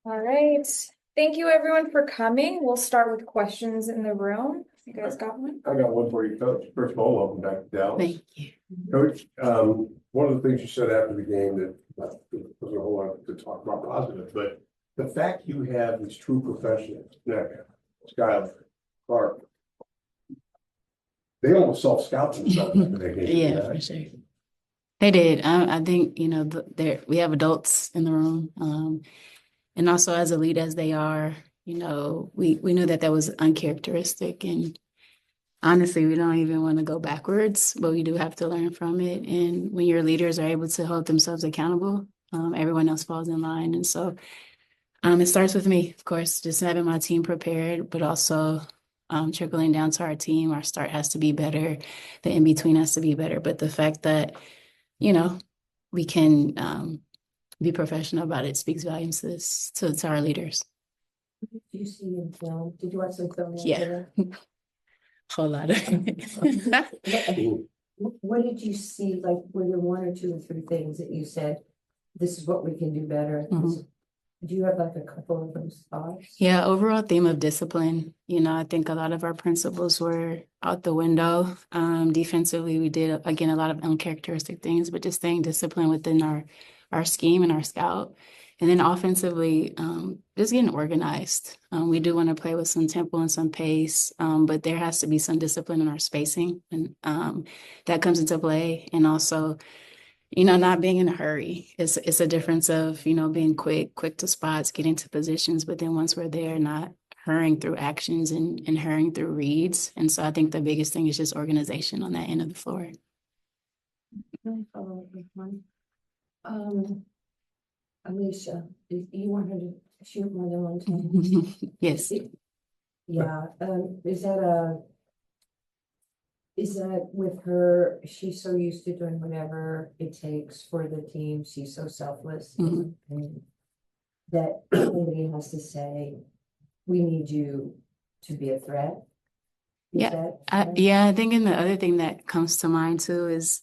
All right. Thank you everyone for coming. We'll start with questions in the room. You guys got one? I got one for you, Coach. First of all, welcome back to Dallas. Thank you. Coach, one of the things you said after the game that wasn't a whole lot to talk about positive, but the fact you have these true professionals, Nneka, Skylar, Clark, they almost self-scout themselves after that game. Yeah, for sure. They did. I think, we have adults in the room. And also as elite as they are, we knew that was uncharacteristic. And honestly, we don't even want to go backwards, but we do have to learn from it. And when your leaders are able to hold themselves accountable, everyone else falls in line. And so it starts with me, of course, just having my team prepared, but also trickling down to our team. Our start has to be better. The in-between has to be better. But the fact that, we can be professional about it speaks volumes to our leaders. Did you see in film? Did you watch some film? Yeah. Whole lot of What did you see? Like, were there one or two or three things that you said, this is what we can do better? Do you have like a couple of those thoughts? Yeah, overall theme of discipline. I think a lot of our principles were out the window. Defensively, we did, again, a lot of uncharacteristic things, but just staying disciplined within our scheme and our scout. And then offensively, just getting organized. We do want to play with some tempo and some pace, but there has to be some discipline in our spacing. And that comes into play. And also, not being in a hurry. It's a difference of, being quick to spots, getting to positions, but then once we're there, not hurrying through actions and hurrying through reads. And so I think the biggest thing is just organization on that end of the floor. Can I follow up with one? Alicia, you want her to shoot more than one time? Yes. Yeah, is that with her, she's so used to doing whatever it takes for the team, she's so selfless. And that somebody has to say, we need you to be a threat. Yeah, I think, and the other thing that comes to mind too is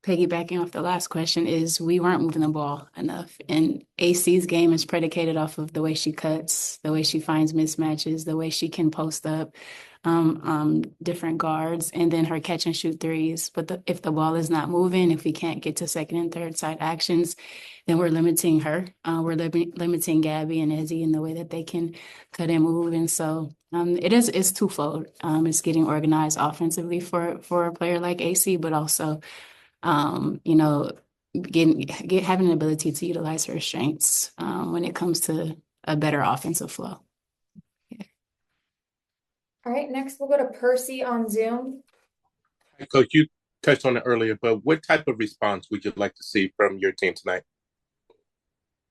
piggybacking off the last question is we weren't moving the ball enough. And AC's game is predicated off of the way she cuts, the way she finds mismatches, the way she can post up different guards, and then her catch and shoot threes. But if the ball is not moving, if we can't get to second and third side actions, then we're limiting her. We're limiting Gabby and Ezzy in the way that they can cut and move. And so it's twofold. It's getting organized offensively for a player like AC, but also having an ability to utilize her strengths when it comes to a better offensive flow. Yeah. All right, next we'll go to Percy on Zoom. Coach, you touched on it earlier, but what type of response would you like to see from your team tonight?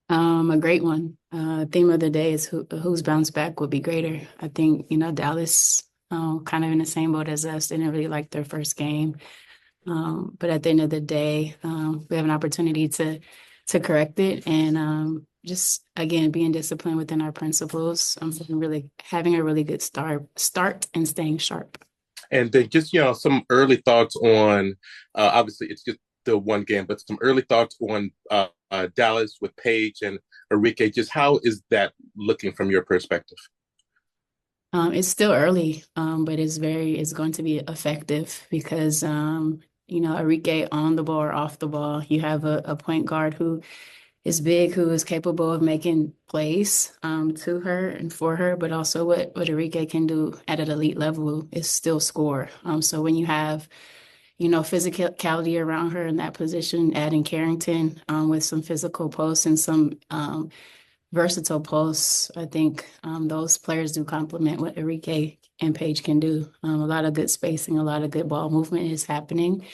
A great one. Theme of the day is whose bounce back would be greater. I think, Dallas kind of in the same boat as us, didn't really like their first game. But at the end of the day, we have an opportunity to correct it and just again being disciplined within our principles. Really having a really good start and staying sharp. And then just some early thoughts on obviously it's just the one game, but some early thoughts on Dallas with Paige and Arike. Just how is that looking from your perspective? It's still early, but it's going to be effective because Arike on the ball or off the ball. You have a point guard who is big, who is capable of making plays to her and for her, but also what Arike can do at an elite level is still score. So when you have, physicality around her in that position, adding Carrington with some physical posts and some versatile posts, I think those players do complement what Arike and Paige can do. A lot of good spacing, a lot of good ball movement is happening.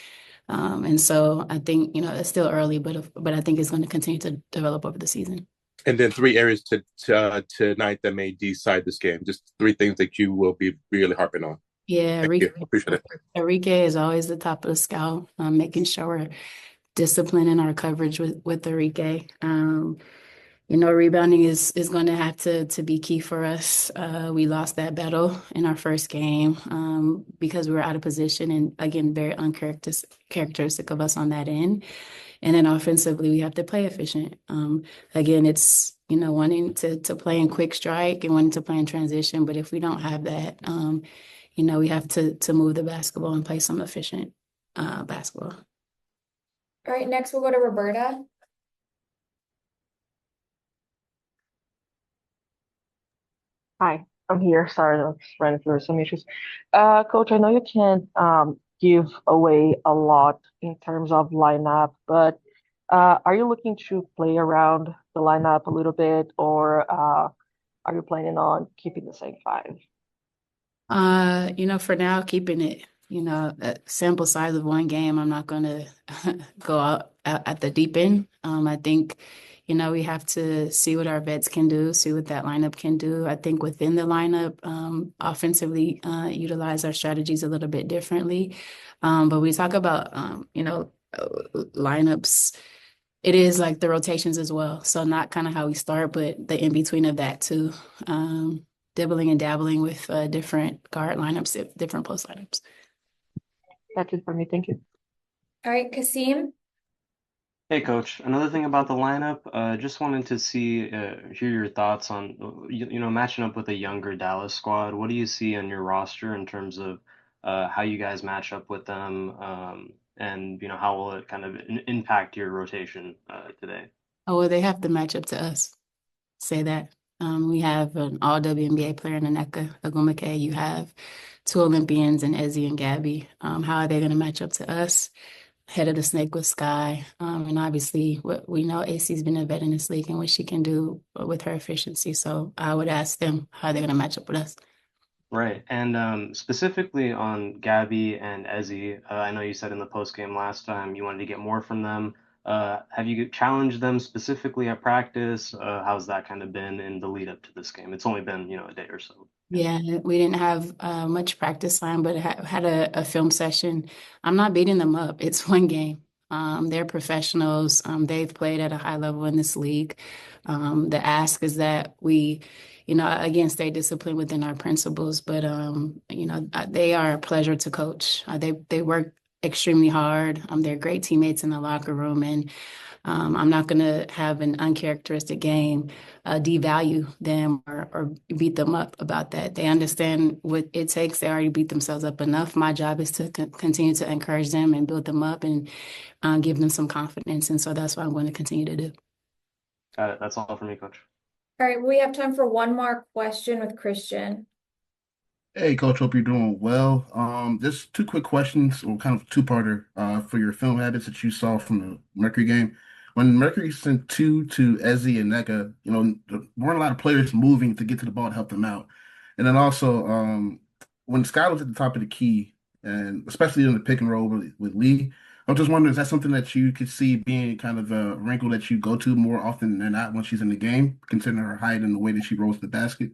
And so I think, it's still early, but I think it's going to continue to develop over the season. And then 3 areas tonight that may decide this game, just 3 things that you will be really harping on. Yeah, Appreciate it. Arike is always the top of the scout, making sure we're disciplined in our coverage with Arike. Rebounding is going to have to be key for us. We lost that battle in our first game because we were out of position and, again, very uncharacteristic of us on that end. And then offensively, we have to play efficient. Again, it's, wanting to play in quick strike and wanting to play in transition. But if we don't have that, we have to move the basketball and play some efficient basketball. All right, next we'll go to Roberta. Hi, I'm here. Sorry, I just ran through some issues. Coach, I know you can't give away a lot in terms of lineup, but are you looking to play around the lineup a little bit, or are you planning on keeping the same five? For now, keeping it, a sample size of one game, I'm not going to go out at the deep end. I think, we have to see what our vets can do, see what that lineup can do. I think within the lineup, offensively, utilize our strategies a little bit differently. But we talk about, lineups. It is like the rotations as well. So not kind of how we start, but the in between of that too. Dibbling and dabbling with different guard lineups, different post lineups. That's it for me. Thank you. All right, Kasim. Hey, Coach. Another thing about the lineup, just wanted to hear your thoughts on, matching up with a younger Dallas squad. What do you see on your roster in terms of how you guys match up with them, and how will it kind of impact your rotation today? Oh, well, they have to match up to us. Say that. We have an all WNBA player in Nneka Ogwumike. You have two Olympians in Ezzy and Gabby. How are they going to match up to us? Head of the snake with Sky. And obviously, we know AC's been a vet in this league and what she can do with her efficiency. So I would ask them how they're going to match up with us. Right. And specifically on Gabby and Ezzy, I know you said in the post game last time you wanted to get more from them. Have you challenged them specifically at practice? How's that kind of been in the lead up to this game? It's only been, a day or so. Yeah, we didn't have much practice time, but had a film session. I'm not beating them up. It's one game. They're professionals. They've played at a high level in this league. The ask is that we, again, stay disciplined within our principles. But they are a pleasure to coach. They work extremely hard. They're great teammates in the locker room, and I'm not going to have an uncharacteristic game devalue them or beat them up about that. They understand what it takes. They already beat themselves up enough. My job is to continue to encourage them and build them up and give them some confidence. And so that's what I'm going to continue to do. Got it. That's all for me, Coach. All right, we have time for one more question with Christian. Hey, Coach, hope you're doing well. Just two quick questions, or kind of two-parter, for your film habits that you saw from the Mercury game. When Mercury sent two to Ezzy and Nneka, there weren't a lot of players moving to get to the ball to help them out. And then also, when Sky was at the top of the key, and especially in the pick and roll with Lee, I'm just wondering, is that something that you could see being kind of a wrinkle that you go to more often than not when she's in the game, considering her height and the way that she rolls the basket?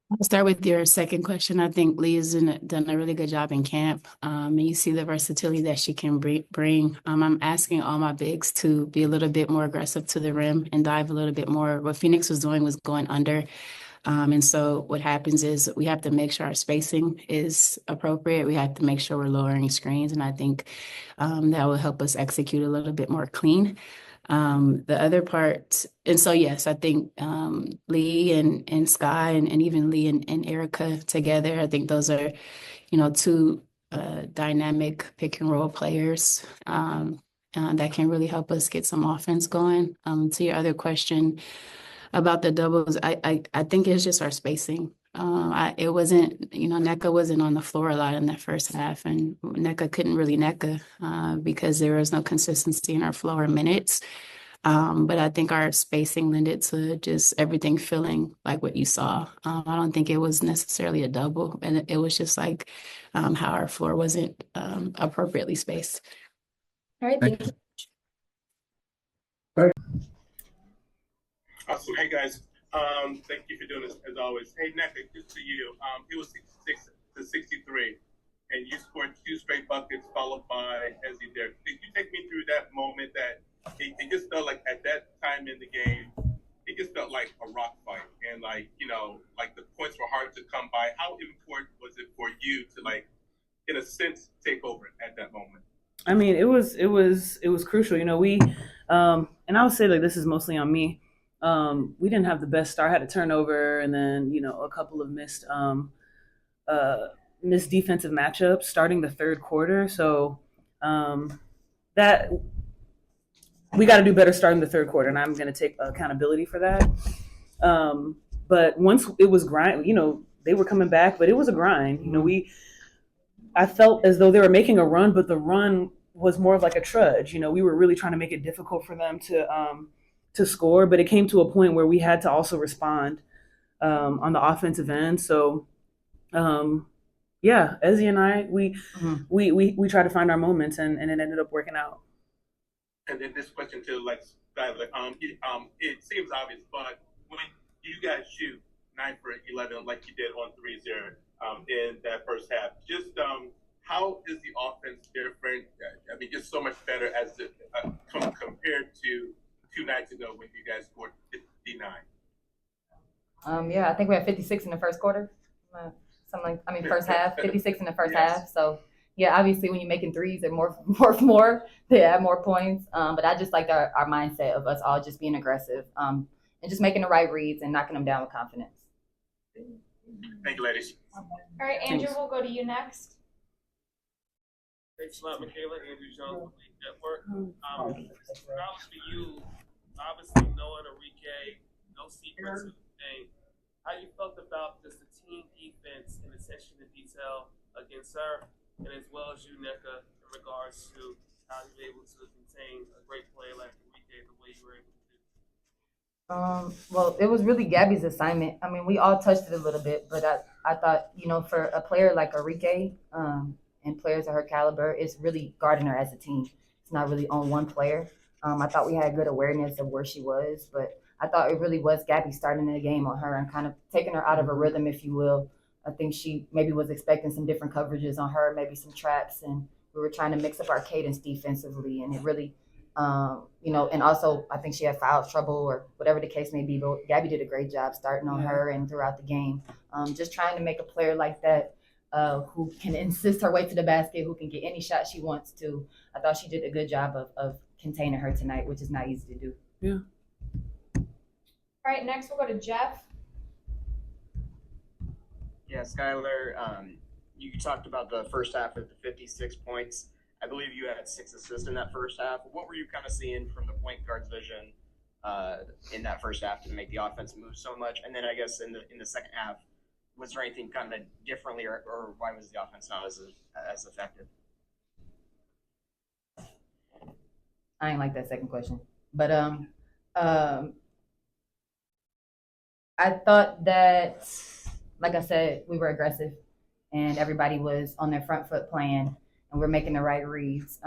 I'll start with your second question. I think Lee has done a really good job in camp. And you see the versatility that she can bring. I'm asking all my bigs to be a little bit more aggressive to the rim and dive a little bit more. What Phoenix was doing was going under. And so what happens is we have to make sure our spacing is appropriate. We have to make sure we're lowering screens. And I think that will help us execute a little bit more clean. The other part, and so yes, I think Lee and Sky and even Lee and Erica together, I think those are, two dynamic pick and roll players that can really help us get some offense going. To your other question about the doubles, I think it's just our spacing. It wasn't, Nneka wasn't on the floor a lot in that first half, and Nneka couldn't really Nneka because there was no consistency in our floor minutes. But I think our spacing lended to just everything feeling like what you saw. I don't think it was necessarily a double, and it was just like how our floor wasn't appropriately spaced. All right, thank you. Awesome. Hey guys, thank you for doing this as always. Hey Nneka, just to you. It was 66 to 63, and you scored two straight buckets followed by Ezzy there. Did you take me through that moment that it just felt like at that time in the game, it just felt like a rock fight, and like the points were hard to come by. How important was it for you to in a sense take over at that moment? I mean, it was crucial. You know, and I would say like this is mostly on me. We didn't have the best start. Had a turnover, and then a couple of missed defensive matchups starting the third quarter. So that we got to do better starting the third quarter, and I'm going to take accountability for that. But once it was grind, they were coming back, but it was a grind. I felt as though they were making a run, but the run was more of like a trudge. We were really trying to make it difficult for them to score, but it came to a point where we had to also respond on the offensive end. So, yeah, Ezzy and I, we tried to find our moments, and it ended up working out. And then this question to like Skylar, it seems obvious, but when you guys shoot 9 for 11 like you did on 3-0 in that first half, just how is the offense different? I mean, just so much better as compared to 2 nights ago when you guys scored 59. Yeah, I think we had 56 in the first quarter. First half, 56 in the first half. So yeah, obviously when you're making threes and more, they add more points. But I just like our mindset of us all just being aggressive and just making the right reads and knocking them down with confidence. Thank you, ladies. All right, Andrew, we'll go to you next. Thanks a lot, Michaela. Andrew Jones with League Network. Knowledge to you, obviously knowing Arike, no secrets of the game. How you felt about just the team defense and attention to detail against her, and as well as you, Nneka, in regards to how you were able to contain a great player like Arike the way you were able to do? Well, it was really Gabby's assignment. I mean, we all touched it a little bit, but I thought, for a player like Arike, and players of her caliber, it's really guarding her as a team. It's not really on one player. I thought we had good awareness of where she was, but I thought it really was Gabby starting the game on her and kind of taking her out of her rhythm, if you will. I think she maybe was expecting some different coverages on her, maybe some traps, and we were trying to mix up our cadence defensively, and it really, and also I think she had foul trouble or whatever the case may be, but Gabby did a great job starting on her and throughout the game. Just trying to make a player like that who can insist her way to the basket, who can get any shot she wants to. I thought she did a good job of containing her tonight, which is not easy to do. Yeah. All right, next we'll go to Jeff. Yeah, Skylar, you talked about the first half at the 56 points. I believe you had 6 assists in that first half. What were you kind of seeing from the point guard's vision in that first half to make the offense move so much? And then I guess in the second half, was there anything kind of differently, or why was the offense not as effective? I ain't like that second question, but I thought that, like I said, we were aggressive and everybody was on their front foot playing and we're making the right reads.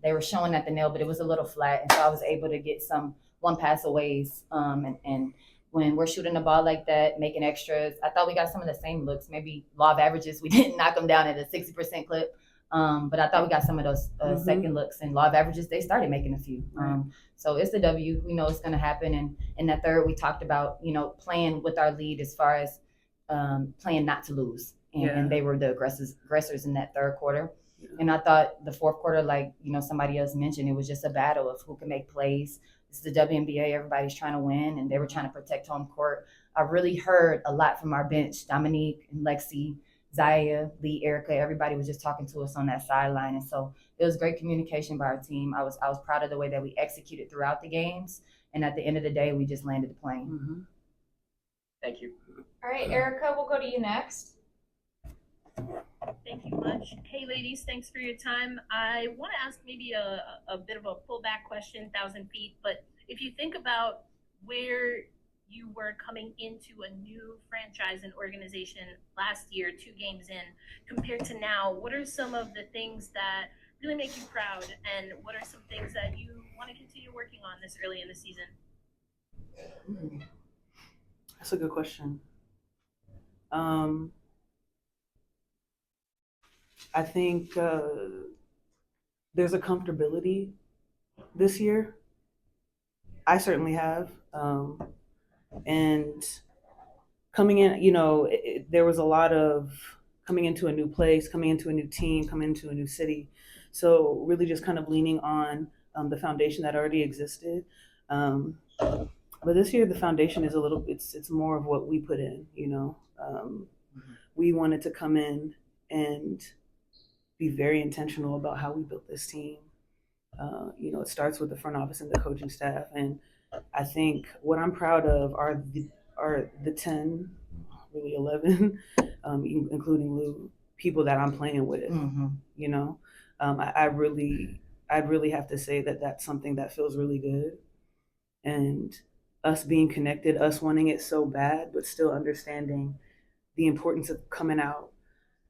They were showing at the nail, but it was a little flat. And so I was able to get some one pass aways. And when we're shooting the ball like that, making extras, I thought we got some of the same looks, maybe law of averages. We didn't knock them down at a 60% clip. But I thought we got some of those second looks, and law of averages, they started making a few. So it's the W. We know it's going to happen. And in that third, we talked about, playing with our lead as far as playing not to lose. And they were the aggressors in that third quarter. Yeah. And I thought the fourth quarter, like, somebody else mentioned, it was just a battle of who can make plays. This is the WNBA. Everybody's trying to win, and they were trying to protect home court. I really heard a lot from our bench, Dominique and Lexi, Zaya, Lee, Erica. Everybody was just talking to us on that sideline. And so it was great communication by our team. I was proud of the way that we executed throughout the games. And at the end of the day, we just landed the plane. Mm-hmm. Thank you. All right, Erica, we'll go to you next. Thank you much. Hey, ladies, thanks for your time. I want to ask maybe a bit of a pullback question, 1,000 feet. But if you think about where you were coming into a new franchise and organization last year, 2 games in, compared to now, what are some of the things that really make you proud? And what are some things that you want to continue working on this early in the season? That's a good question. I think there's a comfortability this year. I certainly have. And coming in, there was a lot of coming into a new place, coming into a new team, coming into a new city. So really just kind of leaning on the foundation that already existed. But this year the foundation is it's more of what we put in, you know. We wanted to come in and be very intentional about how we built this team. You know, it starts with the front office and the coaching staff. And I think what I'm proud of are the 10, really 11, including Lou, people that I'm playing with. You know, I really have to say that that's something that feels really good. And us being connected, us wanting it so bad, but still understanding the importance of coming out,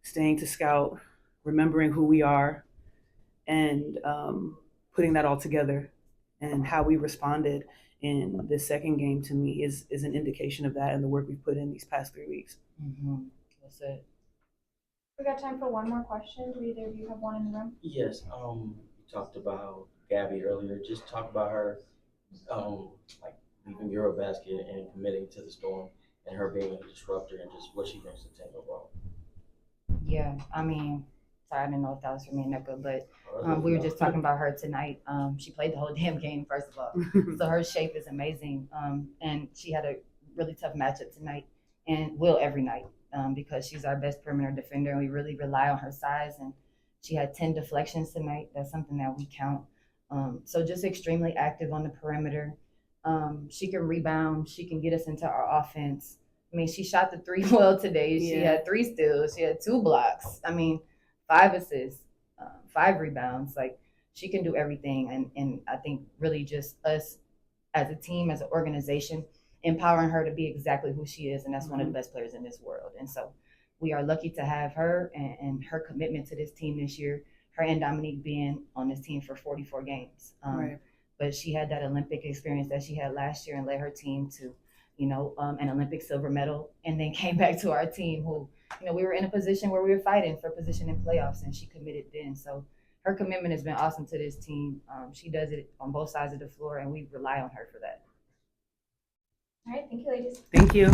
staying to scout, remembering who we are, and putting that all together. And how we responded in the second game, to me, is an indication of that and the work we've put in these past 3 weeks. That's it. We got time for one more question. Do either of you have one in the room? Yes. You talked about Gabby earlier. Just talk about her, like leaving Eurobasket and committing to the Storm, and her being a disruptor and just what she brings to the table overall. Yeah, I mean, sorry, I didn't know if that was for me and Nneka, but we were just talking about her tonight. She played the whole damn game, first of all. So her shape is amazing. And she had a really tough matchup tonight and will every night because she's our best perimeter defender and we really rely on her size. And she had 10 deflections tonight. That's something that we count. So just extremely active on the perimeter. She can rebound. She can get us into our offense. I mean, she shot the 3 well today. She had 3 steals. She had 2 blocks. I mean, 5 assists, 5 rebounds. Like, she can do everything. And I think really just us as a team, as an organization, empowering her to be exactly who she is. And that's one of the best players in this world. And so we are lucky to have her and her commitment to this team this year, her and Dominique being on this team for 44 games. But she had that Olympic experience that she had last year and led her team to, you know, an Olympic silver medal, and then came back to our team who, you know, we were in a position where we were fighting for position in playoffs, and she committed then. So her commitment has been awesome to this team. She does it on both sides of the floor, and we rely on her for that. All right, thank you, ladies. Thank you.